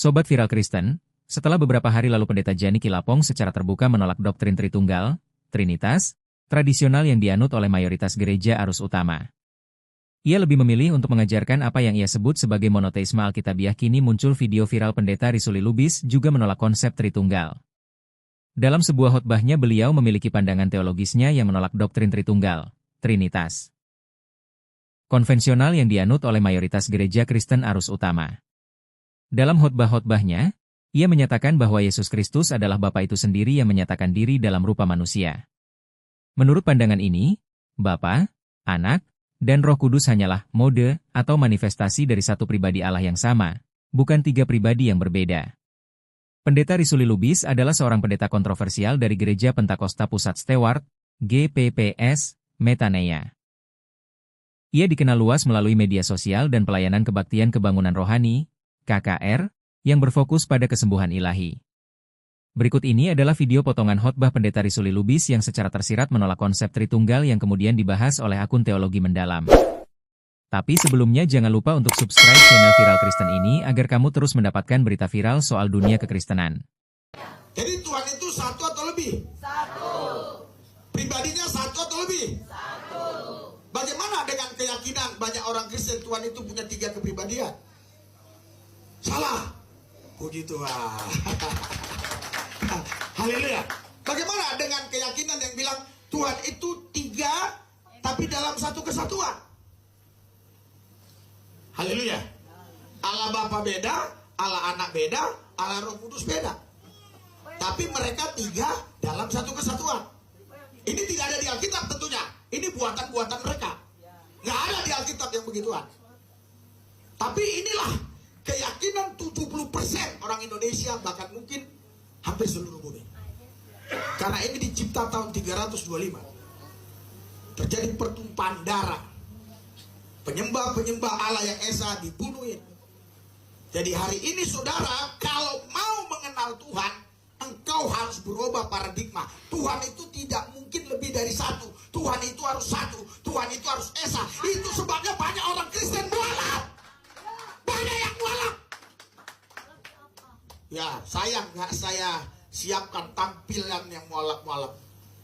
Sobat Viral Kristen, setelah beberapa hari lalu Pendeta Jani Kilapong secara terbuka menolak doktrin Tritunggal, Trinitas, tradisional yang dianut oleh mayoritas gereja arus utama. Ia lebih memilih untuk mengajarkan apa yang ia sebut sebagai monoteisme Alkitabiah. Kini muncul video viral Pendeta Risuli Lubis juga menolak konsep Tritunggal. Dalam sebuah khotbahnya beliau memiliki pandangan teologisnya yang menolak doktrin Tritunggal, Trinitas konvensional yang dianut oleh mayoritas gereja Kristen arus utama. Dalam khotbah-khotbahnya, ia menyatakan bahwa Yesus Kristus adalah Bapa itu sendiri yang menyatakan diri dalam rupa manusia. Menurut pandangan ini, Bapa, Anak, dan Roh Kudus hanyalah mode atau manifestasi dari satu pribadi Allah yang sama, bukan tiga pribadi yang berbeda. Pendeta Risuli Lubis adalah seorang pendeta kontroversial dari Gereja Pentakosta Pusat Stewart, GPPS, Metanea. Ia dikenal luas melalui media sosial dan pelayanan kebaktian kebangunan rohani, KKR, yang berfokus pada kesembuhan ilahi. Berikut ini adalah video potongan khotbah Pendeta Risuli Lubis yang secara tersirat menolak konsep Tritunggal yang kemudian dibahas oleh akun Teologi Mendalam. Tapi sebelumnya jangan lupa untuk subscribe channel Viral Kristen ini agar kamu terus mendapatkan berita viral soal dunia kekristenan. Jadi Tuhan itu satu atau lebih? Satu. Pribadinya satu atau lebih? Satu. Bagaimana dengan keyakinan banyak orang Kristen Tuhan itu punya tiga kepribadian? Salah. Puji Tuhan. Haleluya. Bagaimana dengan keyakinan yang bilang Tuhan itu tiga tapi dalam satu kesatuan? Haleluya. Allah Bapa beda, Allah Anak beda, Allah Roh Kudus beda. Tapi mereka tiga dalam satu kesatuan. Ini tidak ada di Alkitab tentunya. Ini buatan-buatan mereka. Nggak ada di Alkitab yang begituan. Tapi inilah keyakinan 70% orang Indonesia, bahkan mungkin hampir seluruh bumi. Karena ini dicipta tahun 325. Terjadi pertumpahan darah. Penyembah-penyembah Allah yang Esa dibunuhin. Jadi hari ini saudara, kalau mau mengenal Tuhan, engkau harus berubah paradigma. Tuhan itu tidak mungkin lebih dari satu. Tuhan itu harus satu. Tuhan itu harus Esa. Itu sebabnya banyak orang Kristen mualaf. Banyak yang mualaf. Ya, sayang nggak saya siapkan tampilan yang mualaf-mualaf.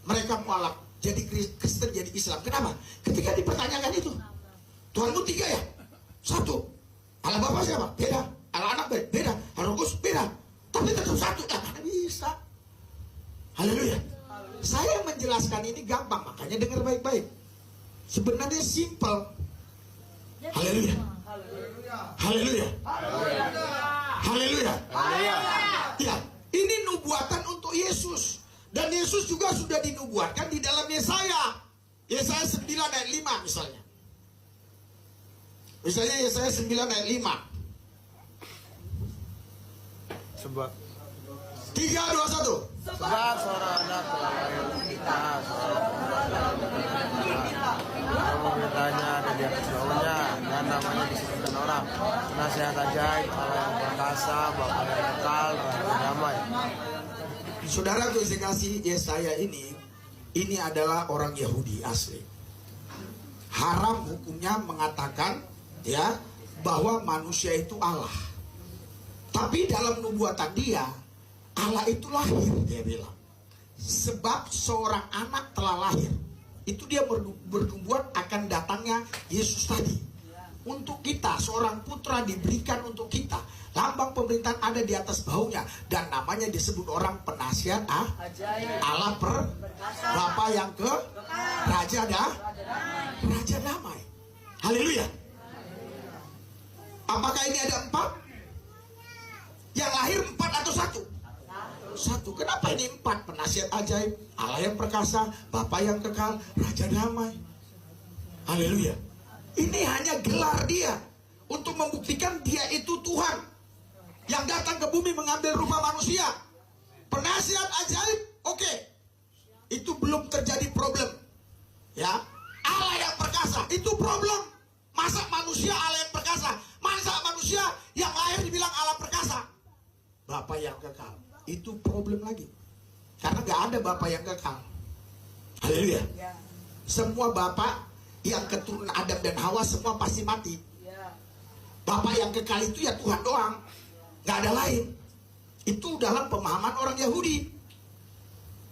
Mereka mualaf. Jadi Kristen, jadi Islam. Kenapa? Ketika dipertanyakan itu, Tuhanmu tiga ya? Satu. Allah Bapa siapa? Beda. Allah Anak beda. Allah Roh Kudus beda. Tapi tetap satu. Mana bisa? Haleluya. Saya menjelaskan ini gampang. Makanya dengar baik-baik. Sebenarnya simple. Haleluya. Haleluya. Haleluya. Ya, ini nubuatan untuk Yesus. Dan Yesus juga sudah dinubuatkan di dalam Yesaya. Yesaya 9 ayat 5 misalnya. Misalnya Yesaya 9 ayat 5. Sebab 3, 2, 1. Sebab seorang anak telah lahir kita, pemerintahnya ada di atas daunnya, dan namanya disebutkan orang. Nasihat ajaib, Allah yang perkasa, Bapa yang kekal, Raja damai. Saudara, saya kasih Yesaya ini adalah orang Yahudi asli. Haram hukumnya mengatakan ya bahwa manusia itu Allah. Tapi dalam nubuatan dia, Allah itu lahir, dia bilang. Sebab seorang anak telah lahir. Itu dia bernubuat akan datangnya Yesus tadi. Untuk kita, seorang putra diberikan untuk kita. Lambang pemerintahan ada di atas bahunya. Dan namanya disebut orang penasihat Allah Bapa yang ke Raja damai. Haleluya. Apakah ini ada 4? Yang lahir 4 atau 1? 1. Kenapa ini 4? Penasihat ajaib, Allah yang perkasa, Bapa yang kekal, Raja damai. Haleluya. Ini hanya gelar dia untuk membuktikan dia itu Tuhan yang datang ke bumi mengambil rupa manusia. Penasihat ajaib, oke. Itu belum terjadi problem. Ya, Allah yang perkasa itu problem. Masa manusia Allah yang perkasa? Masa manusia yang lahir dibilang Allah perkasa? Bapa yang kekal. Itu problem lagi. Karena gak ada Bapa yang kekal. Haleluya. Semua Bapa yang keturunan Adam dan Hawa semua pasti mati. Bapa yang kekal itu ya Tuhan doang. Nggak ada lain. Itu dalam pemahaman orang Yahudi.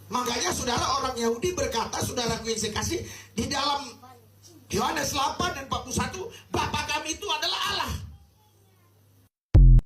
Makanya saudara, orang Yahudi berkata, saudaraku yang saya kasih, di dalam Yohanes 8 dan 41, Bapa kami itu adalah Allah.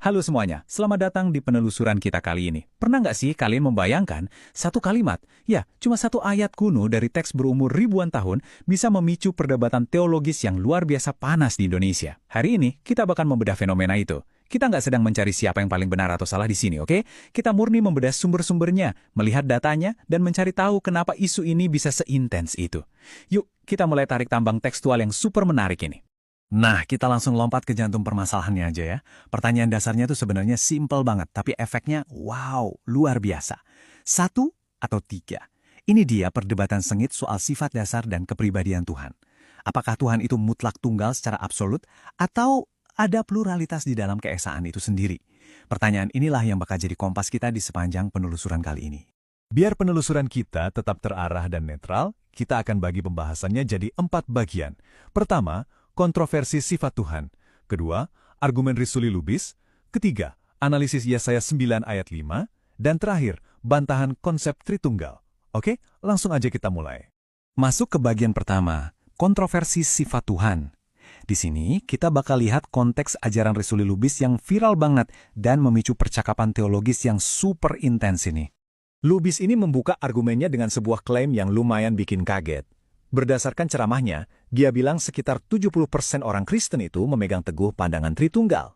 Halo semuanya, selamat datang di penelusuran kita kali ini. Pernah nggak sih kalian membayangkan satu kalimat, ya cuma satu ayat kuno dari teks berumur ribuan tahun bisa memicu perdebatan teologis yang luar biasa panas di Indonesia? Hari ini kita bakal membedah fenomena itu. Kita nggak sedang mencari siapa yang paling benar atau salah di sini, oke? Kita murni membedah sumber-sumbernya, melihat datanya, dan mencari tahu kenapa isu ini bisa seintens itu. Yuk, kita mulai tarik tambang tekstual yang super menarik ini. Nah, kita langsung lompat ke jantung permasalahannya aja ya. Pertanyaan dasarnya tuh sebenarnya simpel banget, tapi efeknya wow, luar biasa. 1 atau 3? Ini dia perdebatan sengit soal sifat dasar dan kepribadian Tuhan. Apakah Tuhan itu mutlak tunggal secara absolut, atau ada pluralitas di dalam keesaan itu sendiri? Pertanyaan inilah yang bakal jadi kompas kita di sepanjang penelusuran kali ini. Biar penelusuran kita tetap terarah dan netral, kita akan bagi pembahasannya jadi 4 bagian. Pertama, kontroversi sifat Tuhan. Kedua, argumen Risuli Lubis. Ketiga, analisis Yesaya 9 ayat 5. Dan terakhir, bantahan konsep Tritunggal. Oke, langsung aja kita mulai. Masuk ke bagian pertama, kontroversi sifat Tuhan. Di sini, kita bakal lihat konteks ajaran Risuli Lubis yang viral banget dan memicu percakapan teologis yang super intens ini. Lubis ini membuka argumennya dengan sebuah klaim yang lumayan bikin kaget. Berdasarkan ceramahnya, dia bilang sekitar 70% orang Kristen itu memegang teguh pandangan Tritunggal.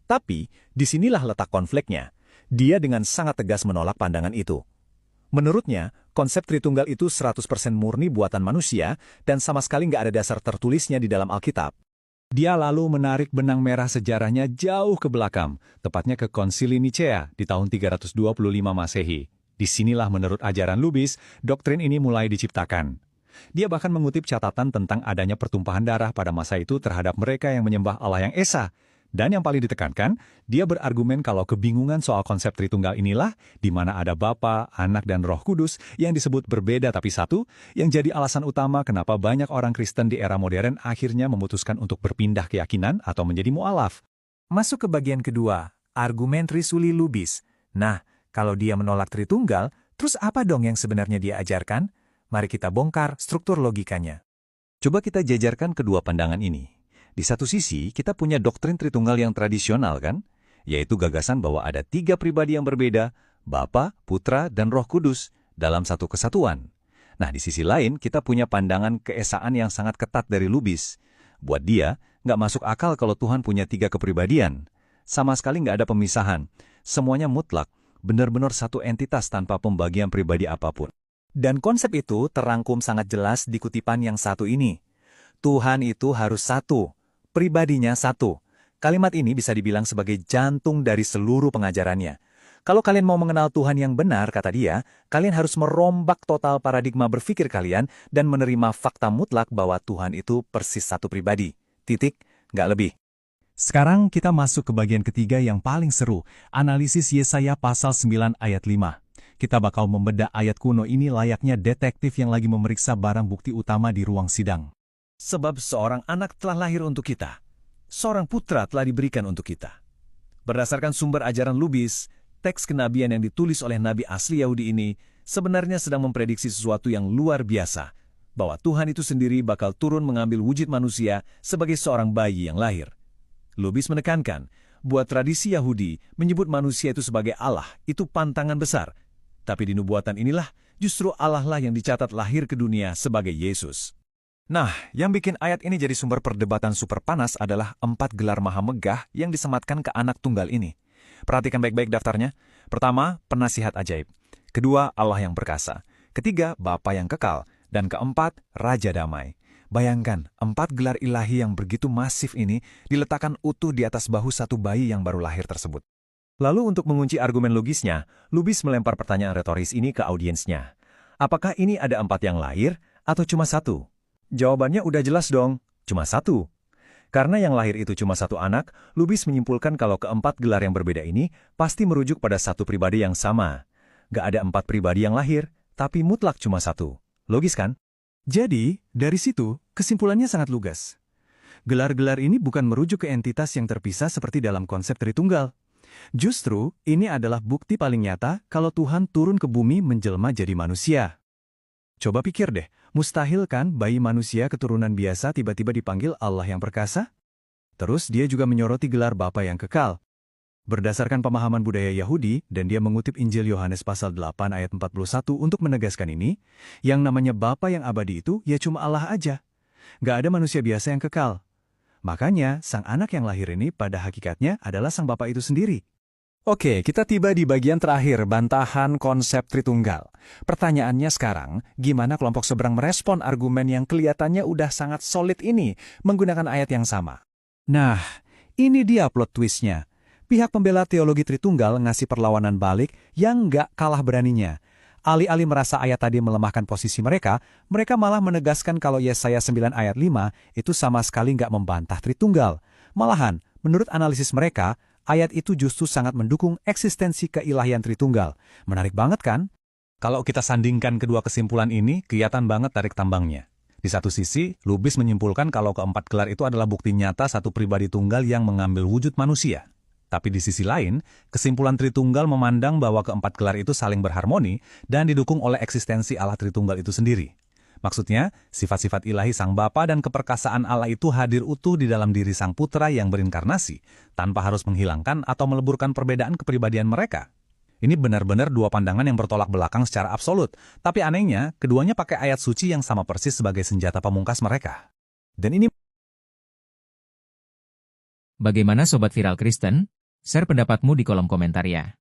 Tapi, disinilah letak konfliknya. Dia dengan sangat tegas menolak pandangan itu. Menurutnya, konsep Tritunggal itu 100% murni buatan manusia dan sama sekali nggak ada dasar tertulisnya di dalam Alkitab. Dia lalu menarik benang merah sejarahnya jauh ke belakang, tepatnya ke Konsili Nicea di tahun 325 Masehi. Disinilah menurut ajaran Lubis, doktrin ini mulai diciptakan. Dia bahkan mengutip catatan tentang adanya pertumpahan darah pada masa itu terhadap mereka yang menyembah Allah yang Esa. Dan yang paling ditekankan, dia berargumen kalau kebingungan soal konsep Tritunggal inilah di mana ada Bapa, Anak, dan Roh Kudus yang disebut berbeda tapi satu, yang jadi alasan utama kenapa banyak orang Kristen di era modern akhirnya memutuskan untuk berpindah keyakinan atau menjadi mu'alaf. Masuk ke bagian kedua, argumen Risuli Lubis. Nah, kalau dia menolak Tritunggal, terus apa dong yang sebenarnya dia ajarkan? Mari kita bongkar struktur logikanya. Coba kita jajarkan kedua pandangan ini. Di satu sisi, kita punya doktrin Tritunggal yang tradisional kan? Yaitu gagasan bahwa ada 3 pribadi yang berbeda, Bapa, Putra, dan Roh Kudus, dalam satu kesatuan. Nah, di sisi lain, kita punya pandangan keesaan yang sangat ketat dari Lubis. Buat dia, nggak masuk akal kalau Tuhan punya 3 kepribadian. Sama sekali nggak ada pemisahan. Semuanya mutlak, benar-benar satu entitas tanpa pembagian pribadi apapun. Dan konsep itu terangkum sangat jelas di kutipan yang satu ini. Tuhan itu harus satu, pribadinya satu. Kalimat ini bisa dibilang sebagai jantung dari seluruh pengajarannya. Kalau kalian mau mengenal Tuhan yang benar, kata dia, kalian harus merombak total paradigma berpikir kalian dan menerima fakta mutlak bahwa Tuhan itu persis satu pribadi. Titik, nggak lebih. Sekarang kita masuk ke bagian ketiga yang paling seru, analisis Yesaya pasal 9 ayat 5. Kita bakal membedah ayat kuno ini layaknya detektif yang lagi memeriksa barang bukti utama di ruang sidang. Sebab seorang anak telah lahir untuk kita, seorang putra telah diberikan untuk kita. Berdasarkan sumber ajaran Lubis, teks kenabian yang ditulis oleh nabi asli Yahudi ini sebenarnya sedang memprediksi sesuatu yang luar biasa, bahwa Tuhan itu sendiri bakal turun mengambil wujud manusia sebagai seorang bayi yang lahir. Lubis menekankan, buat tradisi Yahudi menyebut manusia itu sebagai Allah itu pantangan besar. Tapi di nubuatan inilah justru Allah lah yang dicatat lahir ke dunia sebagai Yesus. Nah, yang bikin ayat ini jadi sumber perdebatan super panas adalah 4 gelar maha megah yang disematkan ke anak tunggal ini. Perhatikan baik-baik daftarnya. Pertama, penasihat ajaib. Kedua, Allah yang perkasa. Ketiga, Bapa yang kekal. Dan keempat, Raja Damai. Bayangkan, 4 gelar ilahi yang begitu masif ini diletakkan utuh di atas bahu satu bayi yang baru lahir tersebut. Lalu untuk mengunci argumen logisnya, Lubis melempar pertanyaan retoris ini ke audiensnya. Apakah ini ada 4 yang lahir atau cuma 1? Jawabannya udah jelas dong, cuma 1. Karena yang lahir itu cuma 1 anak, Lubis menyimpulkan kalau ke-4 gelar yang berbeda ini pasti merujuk pada satu pribadi yang sama. Gak ada 4 pribadi yang lahir, tapi mutlak cuma 1. Logis kan? Jadi, dari situ, kesimpulannya sangat lugas. Gelar-gelar ini bukan merujuk ke entitas yang terpisah seperti dalam konsep Tritunggal. Justru, ini adalah bukti paling nyata kalau Tuhan turun ke bumi menjelma jadi manusia. Coba pikir deh, mustahil kan bayi manusia keturunan biasa tiba-tiba dipanggil Allah yang perkasa? Terus dia juga menyoroti gelar Bapa yang kekal. Berdasarkan pemahaman budaya Yahudi, dan dia mengutip Injil Yohanes pasal 8 ayat 41 untuk menegaskan ini, yang namanya Bapa yang abadi itu ya cuma Allah aja. Gak ada manusia biasa yang kekal. Makanya, sang anak yang lahir ini pada hakikatnya adalah sang Bapa itu sendiri. Oke, kita tiba di bagian terakhir bantahan konsep Tritunggal. Pertanyaannya sekarang, gimana kelompok seberang merespon argumen yang kelihatannya udah sangat solid ini menggunakan ayat yang sama? Nah, ini dia plot twistnya. Pihak pembela teologi Tritunggal ngasih perlawanan balik yang nggak kalah beraninya. Alih-alih merasa ayat tadi melemahkan posisi mereka malah menegaskan kalau Yesaya 9 ayat 5 itu sama sekali nggak membantah Tritunggal. Malahan, menurut analisis mereka, ayat itu justru sangat mendukung eksistensi keilahian Tritunggal. Menarik banget kan? Kalau kita sandingkan kedua kesimpulan ini, kelihatan banget tarik tambangnya. Di satu sisi, Lubis menyimpulkan kalau keempat gelar itu adalah bukti nyata satu pribadi tunggal yang mengambil wujud manusia. Tapi di sisi lain, kesimpulan Tritunggal memandang bahwa keempat gelar itu saling berharmoni dan didukung oleh eksistensi Allah Tritunggal itu sendiri. Maksudnya, sifat-sifat ilahi Sang Bapa dan keperkasaan Allah itu hadir utuh di dalam diri Sang Putra yang berinkarnasi, tanpa harus menghilangkan atau meleburkan perbedaan kepribadian mereka. Ini benar-benar dua pandangan yang bertolak belakang secara absolut, tapi anehnya, keduanya pakai ayat suci yang sama persis sebagai senjata pamungkas mereka. Dan ini... Bagaimana Sobat Viral Kristen? Share pendapatmu di kolom komentar ya.